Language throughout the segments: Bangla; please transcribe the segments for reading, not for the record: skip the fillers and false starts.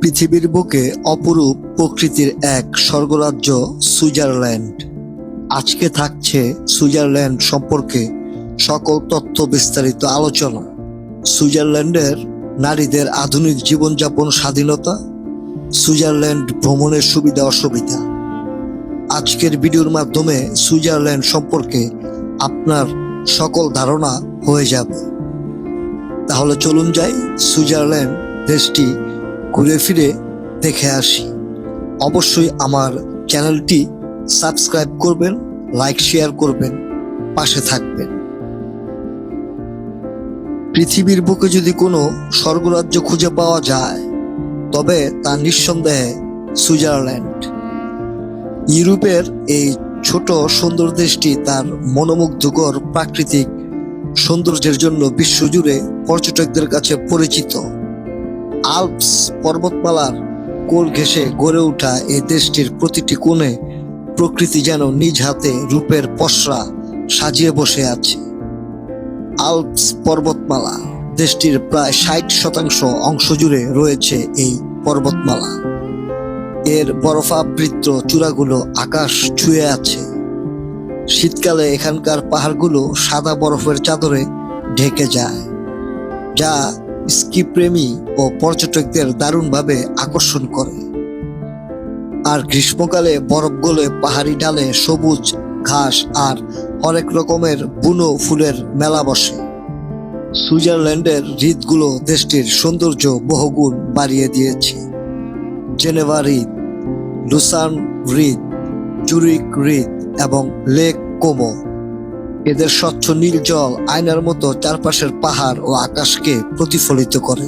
পৃথিবীর বুকে অপরূপ প্রকৃতির এক স্বর্গরাজ্য সুইজারল্যান্ড। আজকে থাকছে সুইজারল্যান্ড সম্পর্কে সকল তথ্য বিস্তারিত আলোচনা। সুইজারল্যান্ডের নারীদের আধুনিক জীবনযাপন, স্বাধীনতা, সুইজারল্যান্ড ভ্রমণের সুবিধা অসুবিধা। আজকের ভিডিওর মাধ্যমে সুইজারল্যান্ড সম্পর্কে আপনার সকল ধারণা হয়ে যাবে। তাহলে চলুন যাই সুইজারল্যান্ড দেশটি ঘুরে ফিরে দেখে আসি। অবশ্যই আমার চ্যানেলটি সাবস্ক্রাইব করবেন, লাইক শেয়ার করবেন, পাশে থাকবেন। পৃথিবীর বুকে যদি কোনো স্বর্গরাজ্য খুঁজে পাওয়া যায় তবে তা নিঃসন্দেহে সুইজারল্যান্ড। ইউরোপের এই ছোট সুন্দর দেশটি তার মনোমুগ্ধকর প্রাকৃতিক সৌন্দর্যের জন্য বিশ্বজুড়ে পর্যটকদের কাছে পরিচিত। আল্পস পর্বতমালার কোল ঘেঁষে গড়ে ওঠা এই দেশটির প্রতিটি কোণে প্রকৃতি যেন নিজ হাতে রূপের পসরা সাজিয়ে বসে আছে। আল্পস পর্বতমালা দেশটির প্রায় 60% অংশ জুড়ে রয়েছে এই পর্বতমালা। এর বরফাবৃত চূড়াগুলো আকাশ ছুঁয়ে আছে। শীতকালে এখানকার পাহাড়গুলো সাদা বরফের চাদরে ঢেকে যায়, যা স্কি প্রেমী ও পর্যটকদের দারুণভাবে আকর্ষণ করে। আর গ্রীষ্মকালে বরফ গলে পাহাড়ি ডালে সবুজ ঘাস আর অনেক রকমের বুনো ফুলের মেলা বসে। সুইজারল্যান্ডের হ্রদগুলো দেশটির সৌন্দর্য বহুগুণ বাড়িয়ে দিয়েছে। জেনেভা হ্রদ, লুসান হ্রদ, জুরিক হ্রদ এবং লেক কোমো, এদের স্বচ্ছ নীল জল আয়নার মতো চারপাশের পাহাড় ও আকাশকে প্রতিফলিত করে।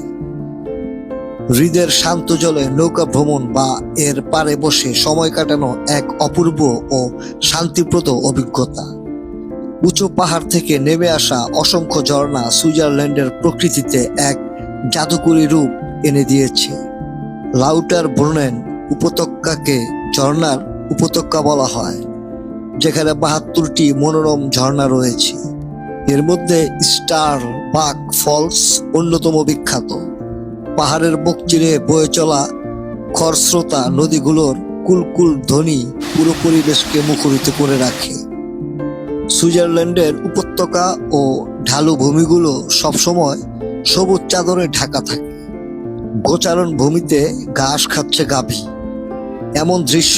হ্রদের শান্ত জলে নৌকা ভ্রমণ বা এর পাড়ে বসে সময় কাটানো এক অপূর্ব ও শান্তিপ্রদ অভিজ্ঞতা। উঁচু পাহাড় থেকে নেমে আসা অসংখ্য ঝর্ণা সুইজারল্যান্ডের প্রকৃতিতে এক জাদুকরী রূপ এনে দিয়েছে। লাউটার ব্রুনেন উপত্যকাকে ঝর্ণার উপত্যকা বলা হয়, যেখানে 72টি মনোরম ঝর্ণা রয়েছে। এর মধ্যে স্টার বাক ফলস অন্যতম বিখ্যাত। পাহাড়ের বুক চিরে বয়ে চলা খরস্রোতা নদীগুলোর কুলকুল ধ্বনি পুরো পরিবেশকে মুখরিত করে রাখে। সুইজারল্যান্ডের উপত্যকা ও ঢালু ভূমিগুলো সবসময় সবুজ চাদরে ঢাকা থাকে। গোচারণ ভূমিতে ঘাস খাচ্ছে গাভী। এমন দৃশ্য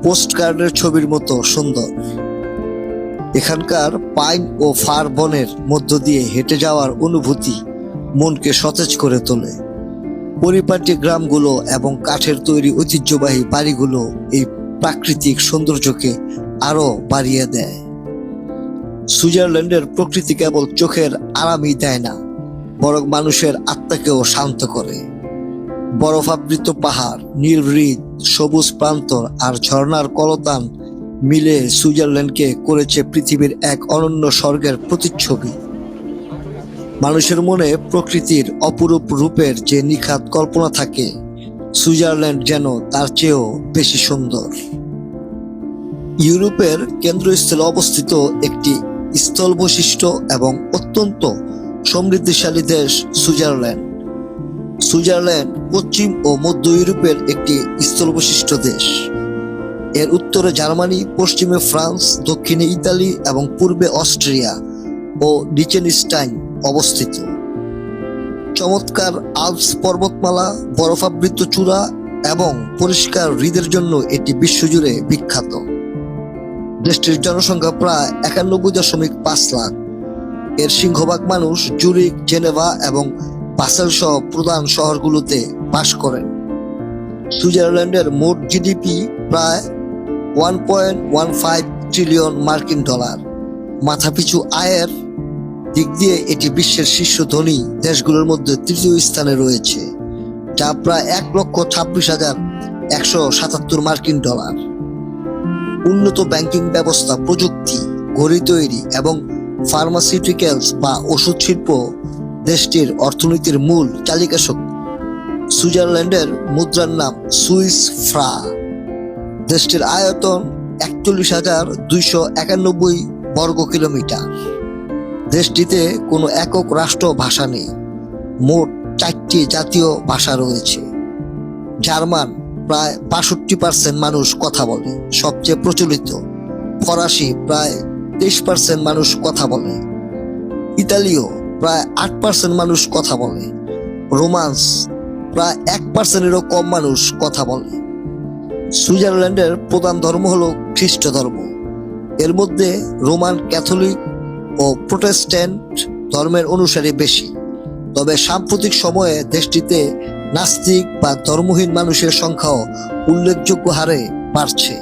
পোস্টকার্ডের ছবির মতো সুন্দর। এখানকার পাইন ও ফার বনের মধ্য দিয়ে হেঁটে যাওয়ার অনুভূতি মনকে সতেজ করে তোলে। পরিপাটি গ্রামগুলো এবং কাঠের তৈরি ঐতিহ্যবাহী বাড়িগুলো এই প্রাকৃতিক সৌন্দর্যকে আরো বাড়িয়ে দেয়। সুইজারল্যান্ডের প্রকৃতি কেবল চোখের আরামই দেয় না, বরং মানুষের আত্মাকেও শান্ত করে। বরফাবৃত পাহাড়, নীল হ্রদ, সবুজ প্রান্তর আর ঝর্ণার কলতান মিলে সুইজারল্যান্ডকে করেছে পৃথিবীর এক অনন্য স্বর্গের প্রতিচ্ছবি। মানুষের মনে প্রকৃতির অপরূপ রূপের যে নিখাত কল্পনা থাকে, সুইজারল্যান্ড যেন তার চেয়েও বেশি সুন্দর। ইউরোপের কেন্দ্রস্থলে অবস্থিত একটি স্থল বৈশিষ্ট্য এবং অত্যন্ত সমৃদ্ধিশালী দেশ সুইজারল্যান্ড। সুইজারল্যান্ড পশ্চিম ও মধ্য ইউরোপের একটি স্থলবৈশিষ্ট্য দেশ। এর উত্তরে জার্মানি, পশ্চিমে ফ্রান্স, দক্ষিণে ইতালি এবং পূর্বে অস্ট্রিয়া ও লিচেনস্টাইন অবস্থিত। চমৎকার আল্পস পর্বতমালা, বরফাবৃত চূড়া এবং পরিষ্কার হ্রদের জন্য এটি বিশ্বজুড়ে বিখ্যাত। দেশটির জনসংখ্যা প্রায় 91.5 লাখ। এর সিংহভাগ মানুষ জুরিক, জেনেভা এবং বাসেল সহ প্রধান শহরগুলোতে বাস করেন। সুইজারল্যান্ডের মোট জিডিপি প্রায় 1.15 ট্রিলিয়ন মার্কিন ডলার। মাথাপিছু আয়ের দিক দিয়ে এটি বিশ্বের শীর্ষ ধনী দেশগুলোর মধ্যে তৃতীয় স্থানে রয়েছে, যা প্রায় 1,26,177 মার্কিন ডলার। উন্নত ব্যাংকিং ব্যবস্থা, প্রযুক্তি, ঘড়ি তৈরি এবং ফার্মাসিউটিক্যালস বা ওষুধ শিল্প দেশটির অর্থনীতির মূল চালিকা শক্তি। সুইজারল্যান্ডের মুদ্রার নাম সুইস ফ্রা। দেশটির আয়তন 41,291 বর্গ কিলোমিটার। দেশটিতে কোনো একক রাষ্ট্র ভাষা নেই। মোট 4টি জাতীয় ভাষা রয়েছে। জার্মান প্রায় 62% মানুষ কথা বলে, সবচেয়ে প্রচলিত। ফরাসি প্রায় 23% মানুষ কথা বলে। ইতালীয় প্রায় 8% মানুষ কথা বলে। রোমান্স প্রায় 1%-এরও কম মানুষ কথা বলে। সুইজারল্যান্ডের প্রধান ধর্ম হলো খ্রিস্ট ধর্ম। এর মধ্যে রোমান ক্যাথলিক ও প্রোটেস্ট্যান্ট ধর্মের অনুসারী বেশি। তবে সাম্প্রতিক সময়ে দেশটিতে নাস্তিক বা ধর্মহীন মানুষের সংখ্যাও উল্লেখযোগ্য হারে বাড়ছে।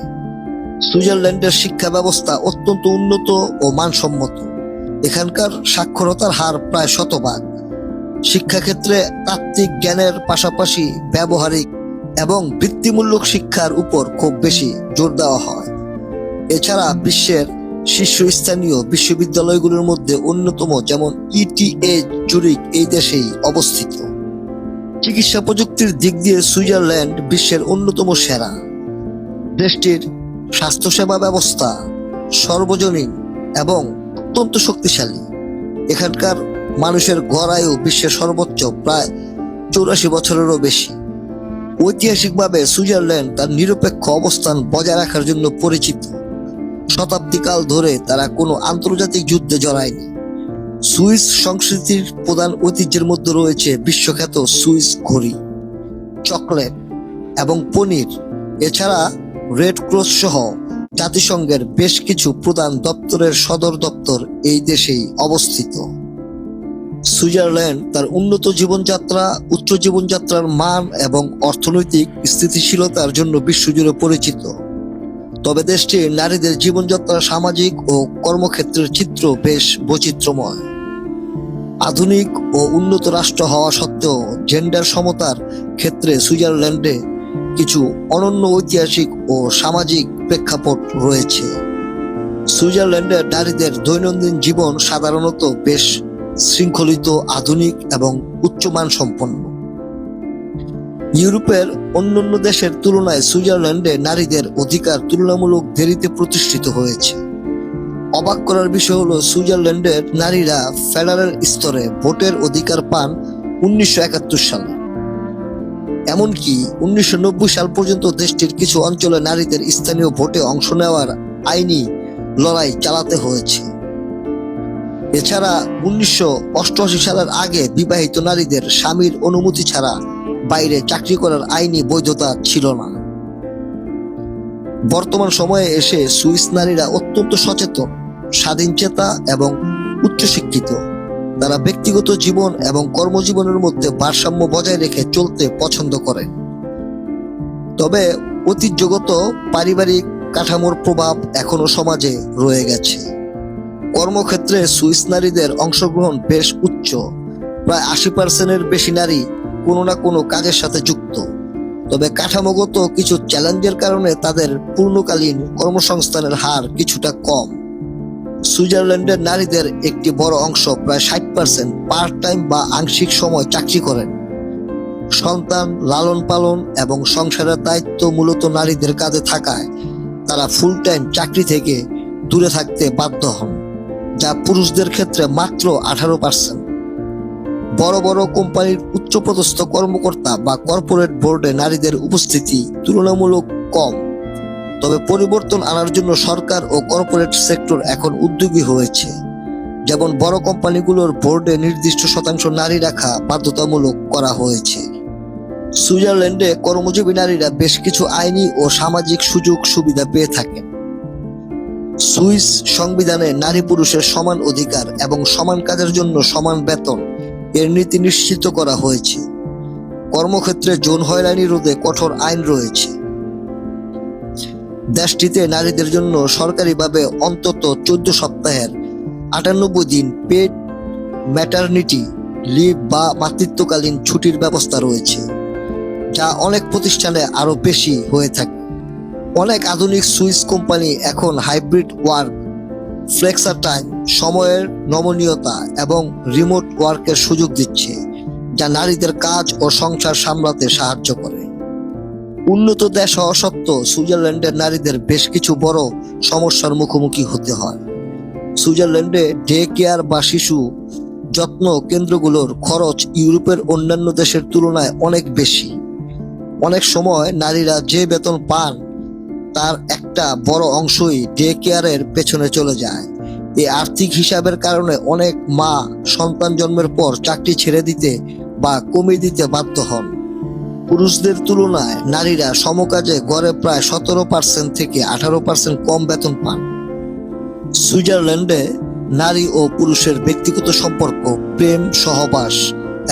সুইজারল্যান্ডের শিক্ষা ব্যবস্থা অত্যন্ত উন্নত ও মানসম্মত। এখানকার সাক্ষরতার হার প্রায় 100%। শিক্ষাক্ষেত্রে তাত্ত্বিক জ্ঞানের পাশাপাশি ব্যবহারিক এবং বৃত্তিমূলক শিক্ষার উপর খুব বেশি জোর দেওয়া হয়। এছাড়া বিশ্বের শীর্ষস্থানীয় বিশ্ববিদ্যালয়গুলোর মধ্যে অন্যতম, যেমন ইটিএ জুরিক এই দেশেই অবস্থিত। চিকিৎসা প্রযুক্তির দিক দিয়ে সুইজারল্যান্ড বিশ্বের অন্যতম সেরা। দেশটির স্বাস্থ্যসেবা ব্যবস্থা সর্বজনীন এবং অত্যন্ত শক্তিশালী। এখানকার মানুষের গড় আয়ু বিশ্বের সর্বোচ্চ, প্রায় 84 বছরেরও বেশি। ঐতিহাসিকভাবে সুইজারল্যান্ড তার নিরপেক্ষ অবস্থান বজায় রাখার জন্য পরিচিত। শতাব্দীকাল ধরে তারা কোনো আন্তর্জাতিক যুদ্ধে জড়ায়নি। সুইস সংস্কৃতির প্রধান ঐতিহ্যের মধ্যে রয়েছে বিশ্বখ্যাত সুইস ঘড়ি, চকলেট এবং পনির। এছাড়া রেড ক্রস সহ জাতিসংঘের বেশ কিছু প্রধান দপ্তরের সদর দপ্তর এই দেশেই অবস্থিত। সুইজারল্যান্ড তার উন্নত জীবনযাত্রা, উচ্চ জীবনযাত্রার মান এবং অর্থনৈতিক স্থিতিশীলতার জন্য বিশ্বজুড়ে পরিচিত। তবে দেশটির নারীদের জীবনযাত্রা, সামাজিক ও কর্মক্ষেত্রের চিত্র বেশ বৈচিত্র্যময়। আধুনিক ও উন্নত রাষ্ট্র হওয়া সত্ত্বেও জেন্ডার সমতার ক্ষেত্রে সুইজারল্যান্ডে কিছু অনন্য ঐতিহাসিক ও সামাজিক প্রেক্ষাপট রয়েছে। সুইজারল্যান্ডের নারীদের দৈনন্দিন জীবন সাধারণত বেশ শৃঙ্খলিত, আধুনিক এবং উচ্চমান সম্পন্ন। ইউরোপের অন্যান্য দেশের তুলনায় সুইজারল্যান্ডে নারীদের অধিকার তুলনামূলক দেরিতে প্রতিষ্ঠিত হয়েছে। অবাক করার বিষয় হলো সুইজারল্যান্ডের নারীরা ফেডারেল স্তরে ভোটের অধিকার পান 1971 সালে। এমনকি 1990 সাল পর্যন্ত দেশটির কিছু অঞ্চলে নারীদের স্থানীয় ভোটে অংশ নেওয়ার আইনি লড়াই চালাতে হয়েছে। এছাড়া 1988 সালের আগে বিবাহিত নারীদের স্বামীর অনুমতি ছাড়া বাইরে চাকরি করার আইনি বৈধতা ছিল না। বর্তমান সময়ে এসে সুইস নারীরা অত্যন্ত সচেতন, স্বাধীনচেতা এবং উচ্চশিক্ষিত। তারা ব্যক্তিগত জীবন এবং কর্মজীবনের মধ্যে ভারসাম্য বজায় রেখে চলতে পছন্দ করেন। তবে ঐতিহ্যগত পারিবারিক কাঠামোর প্রভাব এখনো সমাজে রয়ে গেছে। কর্মক্ষেত্রে সুইস নারীদের অংশগ্রহণ বেশ উচ্চ। প্রায় 80%-এর বেশি নারী কোনো না কোনো কাজের সাথে যুক্ত। তবে কাঠামোগত কিছু চ্যালেঞ্জের কারণে তাদের পূর্ণকালীন কর্মসংস্থানের হার কিছুটা কম। সুইজারল্যান্ডের নারীদের একটি বড় অংশ, প্রায় 60%, পার্ট টাইম বা আংশিক সময় চাকরি করেন। সন্তান লালন পালন এবং সংসারের দায়িত্ব মূলত নারীদের কাঁধে থাকায় তারা ফুল টাইম চাকরি থেকে দূরে থাকতে বাধ্য হন, যা পুরুষদের ক্ষেত্রে মাত্র 18%। বড় বড় কোম্পানির উচ্চপদস্থ কর্মকর্তা বা কর্পোরেট বোর্ডে নারীদের উপস্থিতি তুলনামূলক কম। তবে পরিবর্তন আনার জন্য সরকার ও কর্পোরেট সেক্টর এখন উদ্যোগী হয়েছে। যেমন বড় কোম্পানিগুলোর বোর্ডে নির্দিষ্ট শতাংশ নারী রাখা বাধ্যতামূলক করা হয়েছে। সুইজারল্যান্ডে কর্মজীবী নারীরা বেশ কিছু আইনি ও সামাজিক সুযোগ সুবিধা পেয়ে থাকেন। সুইস সংবিধানে নারী পুরুষের সমান অধিকার এবং সমান কাজের জন্য সমান বেতন এর নীতি নিশ্চিত করা হয়েছে। কর্মক্ষেত্রে যৌন হয়রানি রোধে কঠোর আইন রয়েছে। দেশটিতে নারীদের জন্য সরকারিভাবে অন্তত 14 সপ্তাহের 98 দিন পেড ম্যাটারনিটি লিভ বা মাতৃত্বকালীন ছুটির ব্যবস্থা রয়েছে, যা অনেক প্রতিষ্ঠানে আরো বেশি হয়ে থাকে। অনেক আধুনিক সুইস কোম্পানি এখন হাইব্রিড ওয়ার্ক, ফ্লেক্সা টাইম, সময়ের নমনীয়তা এবং রিমোট ওয়ার্কের সুযোগ দিচ্ছে, যা নারীদের কাজ ও সংসার সামলাতে সাহায্য করে। উন্নত দেশ হওয়া সত্ত্বেও সুইজারল্যান্ডের নারীদের বেশ কিছু বড় সমস্যার মুখোমুখি হতে হয়। সুইজারল্যান্ডে ডে কেয়ার বা শিশু যত্ন কেন্দ্রগুলোর খরচ ইউরোপের অন্যান্য দেশের তুলনায় অনেক বেশি। অনেক সময় নারীরা যে বেতন পান তার একটা বড় অংশই ডে কেয়ারের পেছনে চলে যায়। এই আর্থিক হিসাবের কারণে অনেক মা সন্তান জন্মের পর চাকরি ছেড়ে দিতে বা কমিয়ে দিতে বাধ্য হন। পুরুষদের তুলনায় নারীরা সমকাজে গড়ে প্রায় 17% থেকে 18% কম বেতন পান। সুইজারল্যান্ডে নারী ও পুরুষের ব্যক্তিগত সম্পর্ক, প্রেম, সহবাস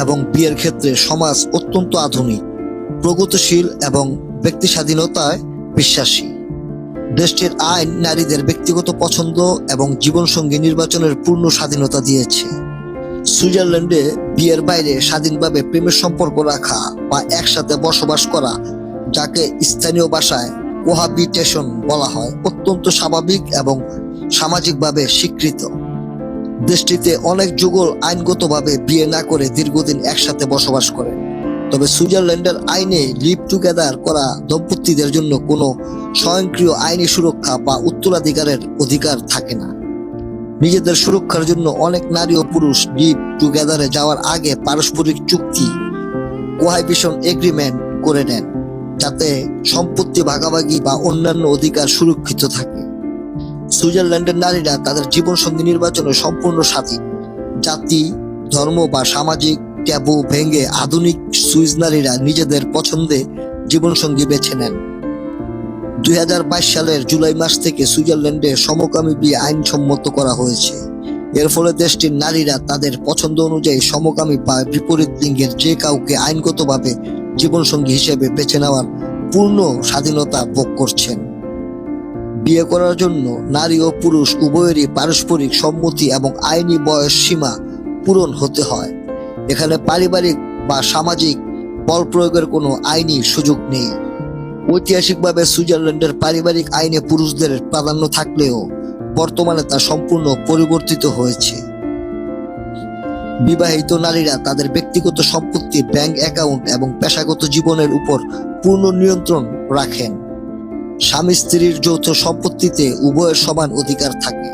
এবং বিয়ের ক্ষেত্রে সমাজ অত্যন্ত আধুনিক, প্রগতিশীল এবং ব্যক্তি স্বাধীনতায় বিশ্বাসী। দেশটির আইন নারীদের ব্যক্তিগত পছন্দ এবং জীবনসঙ্গী নির্বাচনের পূর্ণ স্বাধীনতা দিয়েছে। সুইজারল্যান্ডে বিয়ের বাইরে স্বাধীনভাবে প্রেমের সম্পর্ক রাখা বা একসাথে বসবাস করা, যাকে স্থানীয় ভাষায় কোহাবিটেশন বলা হয়, অত্যন্ত স্বাভাবিক এবং সামাজিকভাবে স্বীকৃত। দেশটিতে অনেক যুগল আইনগতভাবে বিয়ে না করে দীর্ঘদিন একসাথে বসবাস করে। তবে সুইজারল্যান্ডের আইনে লিভ টুগেদার করা দম্পতিদের জন্য কোনো স্বয়ংক্রিয় আইনি সুরক্ষা বা উত্তরাধিকারের অধিকার থাকে না। নিজেদের সুরক্ষার জন্য অনেক নারী ও পুরুষ লিভ টুগেদারে যাওয়ার আগে পারস্পরিক চুক্তি, কোহাবিটেশন এগ্রিমেন্ট করে নেন, যাতে সম্পত্তি ভাগাভাগি বা অন্যান্য অধিকার সুরক্ষিত থাকে। সুইজারল্যান্ডের নারীরা তাদের জীবনসঙ্গী নির্বাচনে সম্পূর্ণ স্বাধীন। জাতি, ধর্ম বা সামাজিক ট্যাবু ভেঙে আধুনিক সুইস নারীরা নিজেদের পছন্দে জীবনসঙ্গী বেছে নেন। 2022 সালের জুলাই মাস থেকে সুইজারল্যান্ডে সমকামী বিয়ে আইনসম্মত করা হয়েছে। এর ফলে দেশটির নারীরা তাদের পছন্দ অনুযায়ী সমকামী বা বিপরীত লিঙ্গের যে কাউকে আইনগতভাবে জীবনসঙ্গী হিসেবে বেছে নেওয়ার পূর্ণ স্বাধীনতা ভোগ করছেন। বিয়ে করার জন্য নারী ও পুরুষ উভয়েরই পারস্পরিক সম্মতি এবং আইনি বয়স সীমা পূরণ হতে হয়। এখানে পারিবারিক বা সামাজিক বল প্রয়োগের কোনো আইনি সুযোগ নেই। ঐতিহাসিকভাবে সুইজারল্যান্ডের পারিবারিক আইনে পুরুষদের প্রাধান্য থাকলেও বর্তমানে তা সম্পূর্ণ পরিবর্তিত হয়েছে। বিবাহিত নারীরা তাদের ব্যক্তিগত সম্পত্তি, ব্যাংক অ্যাকাউন্ট এবং পেশাগত জীবনের উপর পূর্ণ নিয়ন্ত্রণ রাখেন। স্বামী স্ত্রীর যৌথ সম্পত্তিতে উভয়ের সমান অধিকার থাকে।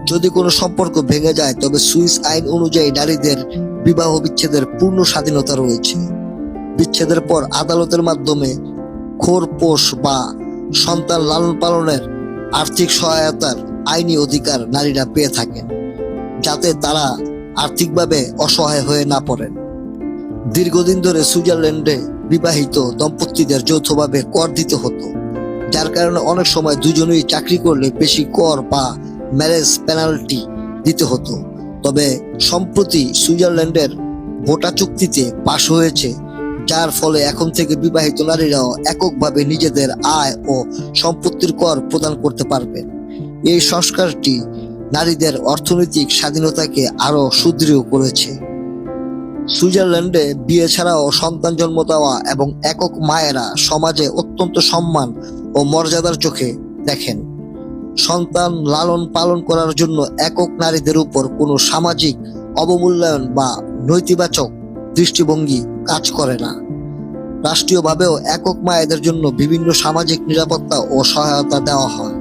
যদি কোনো সম্পর্ক ভেঙে যায় তবে সুইস আইন অনুযায়ী নারীদের বিবাহ বিচ্ছেদের পূর্ণ স্বাধীনতা রয়েছে। বিচ্ছেদের পর আদালতের মাধ্যমে খোরপোশ বা সন্তান লালন পালনের আর্থিক সহায়তার আইনি অধিকার নারীরা পেয়ে থাকেন, যাতে তারা আর্থিকভাবে অসহায় হয়ে না পড়েন। দীর্ঘদিন ধরে সুইজারল্যান্ডে বিবাহিত দম্পতিদের যৌথভাবে কর দিতে হতো, যার কারণে অনেক সময় দুজনেই চাকরি করলে বেশি কর বা ম্যারেজ পেনাল্টি দিতে হতো। তবে সম্প্রতি সুইজারল্যান্ডের ভোটা চুক্তিতে পাশ হয়েছে, যার ফলে এখন থেকে বিবাহিত নারীরাও এককভাবে নিজেদের আয় ও সম্পত্তির কর প্রদান করতে পারবেন। এই সংস্কারটি নারীদের অর্থনৈতিক স্বাধীনতাকে আরো সুদৃঢ় করেছে। সুইজারল্যান্ডে বিয়ে ছাড়াও সন্তান জন্ম দেওয়া এবং একক মায়েরা সমাজে অত্যন্ত সম্মান ও মর্যাদার চোখে দেখেন। সন্তান লালন পালন করার জন্য একক নারীদের উপর কোনো সামাজিক অবমূল্যায়ন বা নেতিবাচক দৃষ্টিভঙ্গি কাজ করে না। রাষ্ট্রীয়ভাবেও একক মায়েদের জন্য বিভিন্ন সামাজিক নিরাপত্তা ও সহায়তা দেওয়া হয়।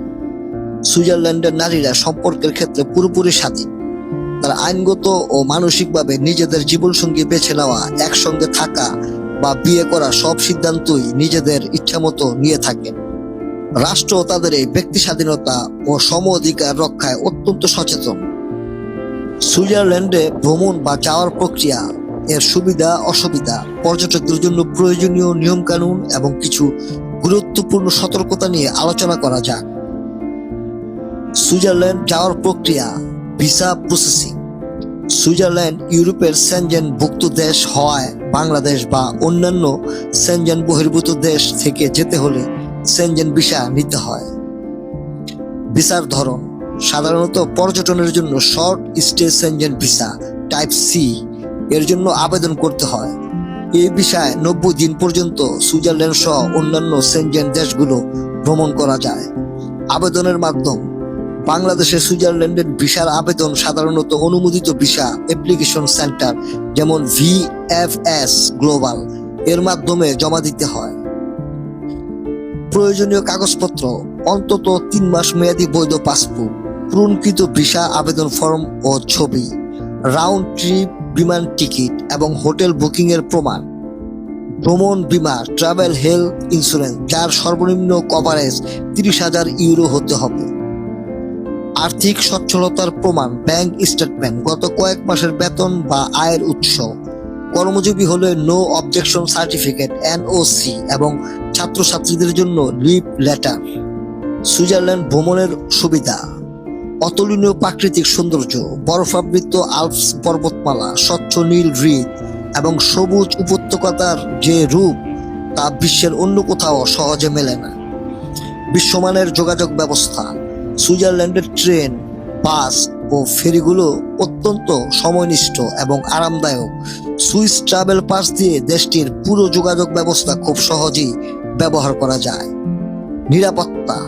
সুইজারল্যান্ডের নারীরা সম্পর্কের ক্ষেত্রে পুরোপুরি স্বাধীন। তারা আইনগত ও মানসিকভাবে নিজেদের জীবনসঙ্গী বেছে নেওয়া, একসঙ্গে থাকা বা বিয়ে করা সব সিদ্ধান্তই নিজেদের ইচ্ছামতো নিয়ে থাকেন। রাষ্ট্র তাদের এই ব্যক্তি স্বাধীনতা ও সম অধিকার রক্ষায় অত্যন্ত সচেতন। সুইজারল্যান্ডে ভ্রমণ বা যাওয়ার প্রক্রিয়া, এর সুবিধা অসুবিধা, পর্যটকদের জন্য প্রয়োজনীয় নিয়মকানুন এবং কিছু গুরুত্বপূর্ণ সতর্কতা নিয়ে আলোচনা করা যাক। সুইজারল্যান্ড যাওয়ার প্রক্রিয়া। Visa processing. সুইজারল্যান্ড ইউরোপের সেনজেনভুক্ত দেশ হওয়ায় বাংলাদেশ বা অন্যান্য সেনজেন বহির্ভূত দেশ থেকে যেতে হলে সেনজেন ভিসা নিতে হয়। ভিসার ধরন। সাধারণত পর্যটনের জন্য short stay Schengen visa type C এর জন্য আবেদন করতে হয়। এই ভিসায় 90 দিন পর্যন্ত সুইজারল্যান্ড সহ অন্যান্য সেনজেন দেশগুলো ভ্রমণ করা যায়। আবেদনের মাধ্যম। বাংলাদেশে সুইজারল্যান্ডের ভিসার আবেদন সাধারণত অনুমোদিত ভিসা অ্যাপ্লিকেশন সেন্টার যেমন VFS গ্লোবাল এর মাধ্যমে জমা দিতে হয়। প্রয়োজনীয় কাগজপত্র। অন্তত 3 মাস মেয়াদী বৈধ পাসপোর্ট, পূরণকৃত ভিসা আবেদন ফর্ম ও ছবি, রাউন্ড ট্রিপ বিমান টিকিট এবং হোটেল বুকিং এর প্রমাণ, ভ্রমণ বীমা ট্রাভেল হেলথ ইন্স্যুরেন্স, যার সর্বনিম্ন কভারেজ 30,000 ইউরো হতে হবে। আর্থিক সচ্ছলতার প্রমাণ ব্যাংক স্টেটমেন্ট, গত কয়েক মাসের বেতন বা আয়ের উৎস। কর্মজীবী হলে নো অবজেকশন সার্টিফিকেট এনওসি এবং ছাত্রছাত্রীদের জন্য লিভ লেটার। সুইজারল্যান্ড ভ্রমণের সুবিধা: অতুলনীয় প্রাকৃতিক সৌন্দর্য, বরফাবৃত আল্পস পর্বতমালা, স্বচ্ছ নীল হ্রদ এবং সবুজ উপত্যকার যে রূপ তা বিশ্বের অন্য কোথাও সহজে মেলে না। বিশ্বমানের যোগাযোগ ব্যবস্থা: সুইজারল্যান্ডের ট্রেন, বাস ও ফেরিগুলো অত্যন্ত সময়নিষ্ঠ এবং আরামদায়ক। সুইস ট্রাভেল পাস দিয়ে দেশটির পুরো যোগাযোগ ব্যবস্থা খুব সহজেই ব্যবহার করা যায়। নিরাপত্তা: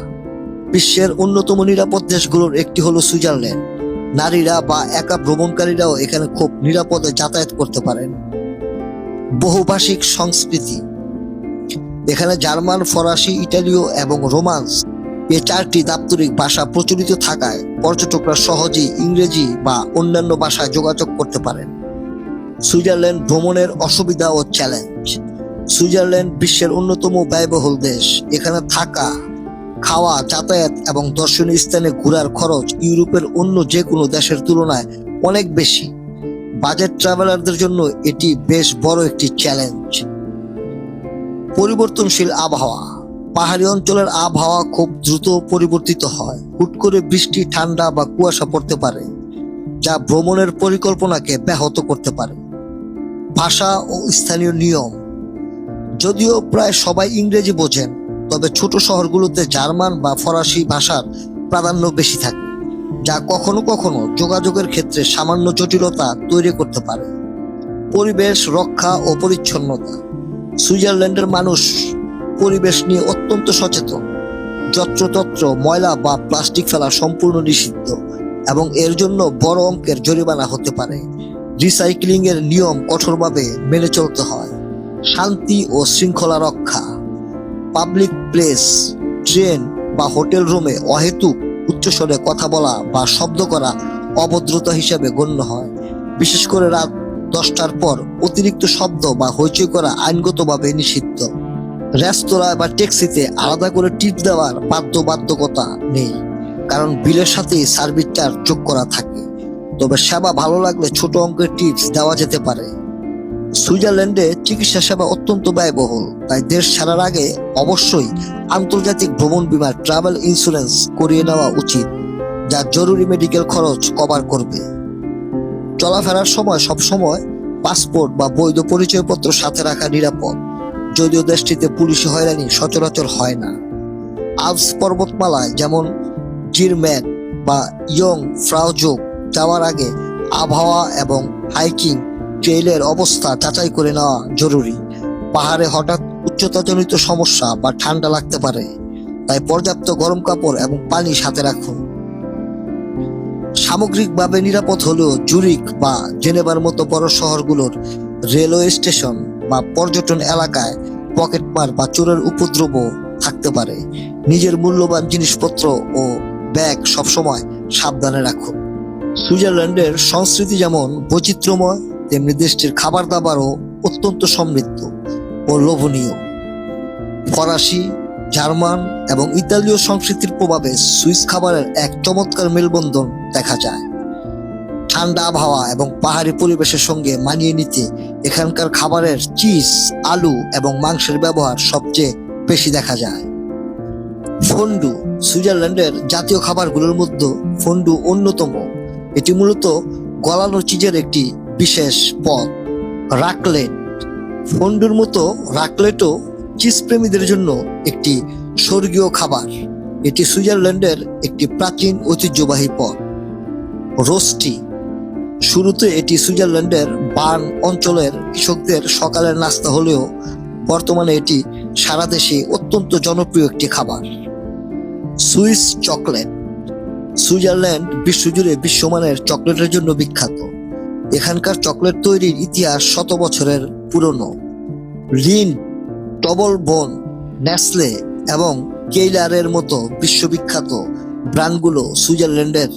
বিশ্বের অন্যতম নিরাপদ দেশগুলোর একটি হলো সুইজারল্যান্ড। নারীরা বা একা ভ্রমণকারীরাও এখানে খুব নিরাপদে যাতায়াত করতে পারেন। বহুভাষিক সংস্কৃতি: এখানে জার্মান, ফরাসি, ইতালীয় এবং রোমান্স এই 4টি দাপ্তরিক ভাষা প্রচলিত থাকায় পর্যটকরা সহজেই ইংরেজি বা অন্যান্য ভাষায় যোগাযোগ করতে পারেন। সুইজারল্যান্ড ভ্রমণের অসুবিধা ও চ্যালেঞ্জ: সুইজারল্যান্ড বিশ্বের অন্যতম ব্যয়বহুল দেশ। এখানে থাকা, খাওয়া, যাতায়াত এবং দর্শনীয় স্থানে ঘোরার খরচ ইউরোপের অন্য যে কোনো দেশের তুলনায় অনেক বেশি। বাজেট ট্রাভেলারদের জন্য এটি বেশ বড় একটি চ্যালেঞ্জ। পরিবর্তনশীল আবহাওয়া: পাহাড়ি অঞ্চলের আবহাওয়া খুব দ্রুত পরিবর্তিত হয়। হুট করে বৃষ্টি, ঠান্ডা বা কুয়াশা পড়তে পারে, যা ভ্রমণের পরিকল্পনাকে ব্যাহত করতে পারে। ভাষা ও স্থানীয় নিয়ম: যদিও প্রায় সবাই ইংরেজি বোঝেন, তবে ছোট শহরগুলোতে জার্মান বা ফরাসি ভাষার প্রাধান্য বেশি থাকে, যা কখনো কখনো যোগাযোগের ক্ষেত্রে সামান্য জটিলতা তৈরি করতে পারে। পরিবেশ রক্ষা ও পরিচ্ছন্নতা: সুইজারল্যান্ডের মানুষ পরিবেশ নিয়ে অত্যন্ত সচেতন। যত্রতত্র ময়লা বা প্লাস্টিক ফেলা সম্পূর্ণ নিষিদ্ধ এবং এর জন্য বড় অঙ্কের জরিমানা হতে পারে। রিসাইক্লিং এর নিয়ম কঠোরভাবে মেনে চলতে হয়। শান্তি ও শৃঙ্খলা রক্ষা: পাবলিক প্লেস, ট্রেন বা হোটেল রুমে অহেতুক উচ্চস্বরে কথা বলা বা শব্দ করা অভদ্রতা হিসেবে গণ্য হয়। বিশেষ করে রাত 10টার পর অতিরিক্ত শব্দ বা হইচই করা আইনগতভাবে নিষিদ্ধ। রেস্তোরাঁ বা ট্যাক্সিতে আলাদা করে টিপ দেওয়ার বাধ্যবাধকতা নেই, কারণ বিলের সাথেই সার্ভিস চার্জ যোগ করা থাকে। তবে সেবা ভালো লাগলে ছোট অঙ্কের টিপস দেওয়া যেতে পারে। সুইজারল্যান্ডে চিকিৎসা সেবা অত্যন্ত ব্যয়বহুল, তাই দেশ ছাড়ার আগে অবশ্যই আন্তর্জাতিক ভ্রমণ বীমা ট্রাভেল ইন্স্যুরেন্স করিয়ে নেওয়া উচিত, যা জরুরি মেডিকেল খরচ কভার করবে। চলাফেরার সময় সবসময় পাসপোর্ট বা বৈধ পরিচয়পত্র সাথে রাখা নিরাপদ, যদিও দেশটিতে পুলিশি হয়রানি সচরাচর হয় না। আল্পস পর্বতমালায় যেমন জিরম্যান বা ইয়ং ফ্রাউজোগ যাওয়ার আগে আবহাওয়া এবং হাইকিং ট্রেইলের অবস্থা যাচাই করে নেওয়া জরুরি। পাহাড়ে হঠাৎ উচ্চতাজনিত সমস্যা বা ঠান্ডা লাগতে পারে, তাই পর্যাপ্ত গরম কাপড় এবং পানি সাথে রাখুন। সামগ্রিকভাবে নিরাপদ হলেও জুরিক বা জেনেভার মতো বড় শহরগুলোর রেলওয়ে স্টেশন বা পর্যটন এলাকায় পকেটমার বা চোরের উপদ্রব থাকতে পারে। নিজের মূল্যবান জিনিসপত্র ও ব্যাগ সবসময় সাবধানে রাখুন। সুইজারল্যান্ডের সংস্কৃতি যেমন বৈচিত্র্যময়, তেমনি দেশটির খাবার দাবারও অত্যন্ত সমৃদ্ধ ও লোভনীয়। ফরাসি, জার্মান এবং ইতালীয় সংস্কৃতির প্রভাবে সুইস খাবারের এক চমৎকার মেলবন্ধন দেখা যায়। ঠান্ডা আবহাওয়া এবং পাহাড়ি পরিবেশের সঙ্গে মানিয়ে নিতে এখানকার খাবারের চিজ, আলু এবং মাংসের ব্যবহার সবচেয়ে বেশি দেখা যায়। ফন্ডু: সুইজারল্যান্ডের জাতীয় খাবারগুলোর মধ্যে ফন্ডু অন্যতম। এটি মূলত গলানো চিজের একটি বিশেষ পদ। রাকলেট: ফন্ডুর মতো রাকলেটও চিজ প্রেমীদের জন্য একটি স্বর্গীয় খাবার। এটি সুইজারল্যান্ডের একটি প্রাচীন ঐতিহ্যবাহী পদ। রোস্টি: শুরুতে এটি সুইজারল্যান্ডের বার্ন অঞ্চলের কৃষকদের সকালের নাস্তা হলেও বর্তমানে এটি সারা দেশে অত্যন্ত জনপ্রিয় একটি খাবার। সুইস চকলেট: সুইজারল্যান্ড বিশ্বজুড়ে বিশ্বমানের চকলেটের জন্য বিখ্যাত। এখানকার চকলেট তৈরির ইতিহাস শত বছরের পুরনো। লিন্ড, টবলবোন, নেসলে এবং কেইলারের মতো বিশ্ববিখ্যাত ব্র্যান্ডগুলো সুইজারল্যান্ডের।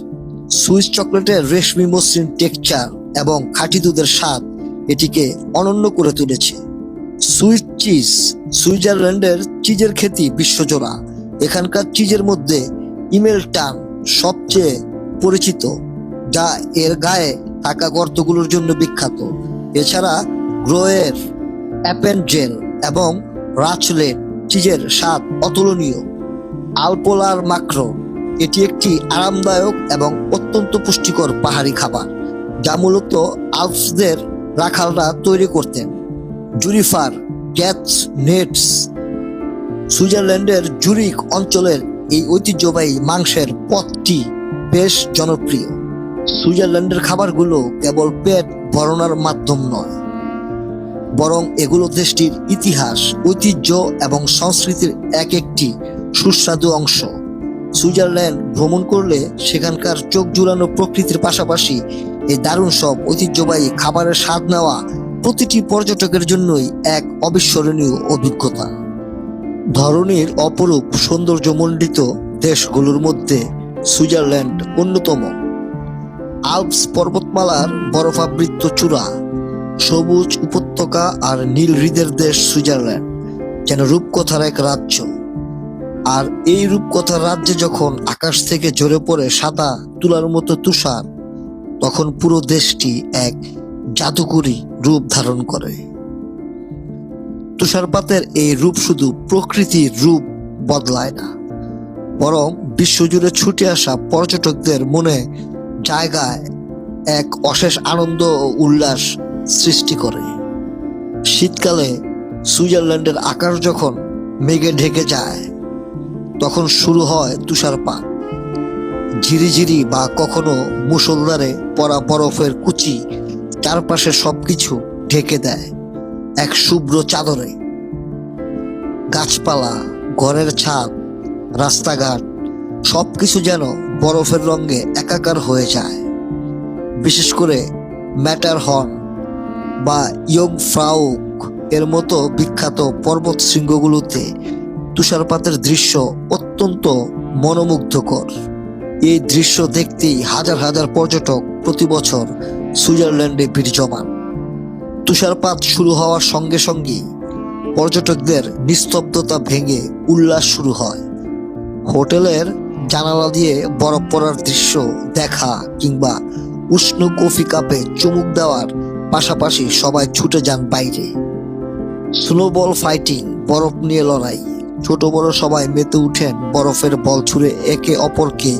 সুইস চকলেটের রেশমি মসৃণ টেক্সচার এবং খাঁটি দুধের স্বাদ এটিকে অনন্য করে তুলেছে। Swiss cheese. সুইজারল্যান্ডের চিজের খ্যাতি বিশ্বজোড়া। এখানকার চিজের মধ্যে ইমেলটান সবচেয়ে পরিচিত, যা এর গায়ে থাকা গর্তগুলোর জন্য বিখ্যাত। এছাড়া গ্রোয়ের, অ্যাপেনজেল এবং রাচলেট চিজের স্বাদ অতুলনীয়। আলপোলার মাক্রো, এটি একটি আরামদায়ক এবং অত্যন্ত পুষ্টিকর পাহাড়ি খাবার, যা মূলত আল্পসদের রাখালরা তৈরি করতেন। জুরিফার ক্যাটস নেটস। সুইজারল্যান্ডের জুরিক অঞ্চলের এই ঐতিহ্যবাহী মাংসের পদটি বেশ জনপ্রিয়। সুইজারল্যান্ডের খাবারগুলো কেবল পেট ভরানোর মাধ্যম নয়, বরং এগুলো দেশটির ইতিহাস, ঐতিহ্য এবং সংস্কৃতির একটি সুস্বাদু অংশ। সুইজারল্যান্ড ভ্রমণ করলে সেখানকার চোখ জুড়ানো প্রকৃতির পাশাপাশি এই দারুণ সব ঐতিহ্যবাহী খাবারের স্বাদ নেওয়া প্রতিটি পর্যটকের জন্যই এক অবিস্মরণীয় অভিজ্ঞতা। ধরনীর অপরূপ সৌন্দর্যমণ্ডিত দেশগুলোর মধ্যে সুইজারল্যান্ড অন্যতম। আল্পস পর্বতমালার বরফাবৃত চূড়া, সবুজ উপত্যকা আর নীল হ্রদের দেশ সুইজারল্যান্ড যেন রূপকথার এক রাজ্য। আর এই রূপকথার রাজ্যে যখন আকাশ থেকে ঝরে পড়ে সাদা তুলার মতো তুষার, তখন পুরো দেশটি এক জাদুকরী রূপ ধারণ করে। তুষারপাতের এই রূপ শুধু প্রকৃতির রূপ বদলায় না, বরং বিশ্বজুড়ে ছুটে আসা পর্যটকদের মনে জায়গায় এক অশেষ আনন্দ ও উল্লাস সৃষ্টি করে। শীতকালে সুইজারল্যান্ডের আকাশ যখন মেঘে ঢেকে যায়, তখন শুরু হয় তুষারপাত। ঝিরিঝিরি বা কখনো মুষলধারে পড়া বরফের কুচি চারপাশে সবকিছু ঢেকে দেয় এক শুভ্র চাদরে। গাছপালা, ঘরের ছাদ, রাস্তাঘাট সবকিছু যেন বরফের রঙে একাকার হয়ে যায়। বিশেষ করে ম্যাটারহর্ন বা ইয়ংফ্রাউক এর মতো বিখ্যাত পর্বত শৃঙ্গগুলোতে তুষারপাতের দৃশ্য অত্যন্ত মনোমুগ্ধকর। এই দৃশ্য দেখতেই হাজার হাজার পর্যটক প্রতি বছর সুইজারল্যান্ডে ভিড় জমান। তুষারপাত শুরু হওয়ার সঙ্গে সঙ্গেই পর্যটকদের নিস্তব্ধতা ভেঙে উল্লাস শুরু হয়। হোটেলের জানালা দিয়ে বরফ পড়ার দৃশ্য দেখা কিংবা উষ্ণ কফি কাপে চুমুক দেওয়ার পাশাপাশি সবাই ছুটে যান বাইরে। স্নোবল ফাইটিং, বরফ নিয়ে লড়াই, ছোট বড় সবাই মেতে উঠেন বরফের বল ছুঁড়ে একে অপরকে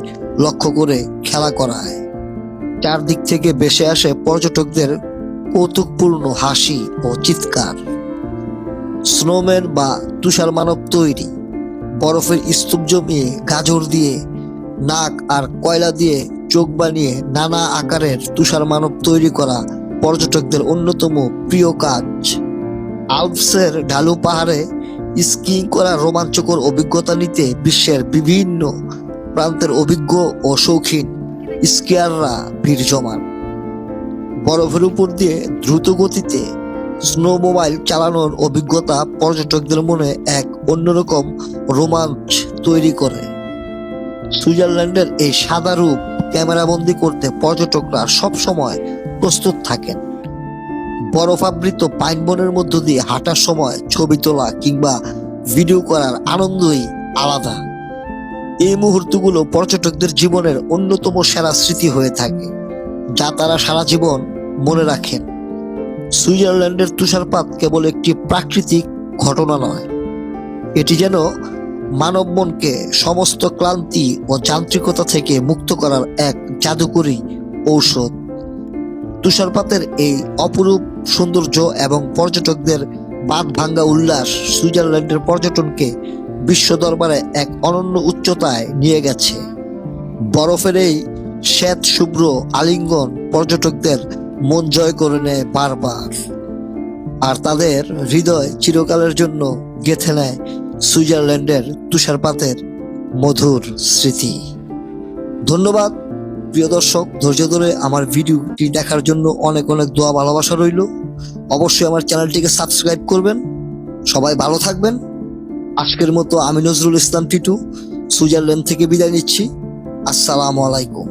লক্ষ্য করে খেলা করায়। চারদিক থেকে ভেসে আসে পর্যটকদের কৌতুকপূর্ণ হাসি ও চিৎকার। স্নোম্যান বা তুষার মানব তৈরি, বরফের স্তূপ জমিয়ে গাজর দিয়ে, নাক আর কয়লা দিয়ে চোখ বানিয়ে নানা আকারের তুষার মানব তৈরি করা পর্যটকদের অন্যতম প্রিয় কাজ। আল্পসের ঢালু পাহাড়ে স্কিইং করার রোমাঞ্চকর অভিজ্ঞতা নিতে বিশ্বের বিভিন্ন প্রান্তের অভিজ্ঞ ও শৌখিন স্কিয়াররা ভিড় জমান। বরফের উপর দিয়ে দ্রুত গতিতে স্নোমোবাইল চালানোর অভিজ্ঞতা পর্যটকদের মনে এক অন্যরকম রোমাঞ্চ তৈরি করে। সুইজারল্যান্ডের এই সাদা রূপ ক্যামেরাবন্দি করতে পর্যটকরা সবসময় প্রস্তুত থাকেন। বরফাবৃত পাইন বনের মধ্য দিয়ে হাঁটার সময় ছবি তোলা কিংবা ভিডিও করার আনন্দই আলাদা। এই মুহূর্তগুলো পর্যটকদের জীবনের অন্যতম সেরা স্মৃতি হয়ে থাকে, যা তারা সারা জীবন মনে রাখেন। সুইজারল্যান্ডের তুষারপাত কেবল একটি প্রাকৃতিক ঘটনা নয়, এটি যেন মানব মনকে সমস্ত ক্লান্তি ও যান্ত্রিকতা থেকে মুক্ত করার এক জাদুকরী ঔষধ। তুষারপাতের এই অপরূপ সৌন্দর্য এবং পর্যটকদের বাঁধ ভাঙ্গা উল্লাস সুইজারল্যান্ডের পর্যটনকে বিশ্ব দরবারে এক অনন্য উচ্চতায় নিয়ে গেছে। বরফের এই শ্বেত শুভ্র আলিঙ্গন পর্যটকদের মন জয় করে নেয় বারবার, আর তাদের হৃদয় চিরকালের জন্য গেঁথে নেয় সুইজারল্যান্ডের তুষারপাতের মধুর স্মৃতি। ধন্যবাদ প্রিয় দর্শক, ধৈর্য ধরে আমার ভিডিওটি দেখার জন্য অনেক অনেক দোয়া ভালোবাসা রইল। অবশ্যই আমার চ্যানেলটিকে সাবস্ক্রাইব করবেন। সবাই ভালো থাকবেন। আজকের মতো আমি নজরুল ইসলাম টিটু সুইজারল্যান্ড থেকে বিদায় নিচ্ছি। আসসালামু আলাইকুম।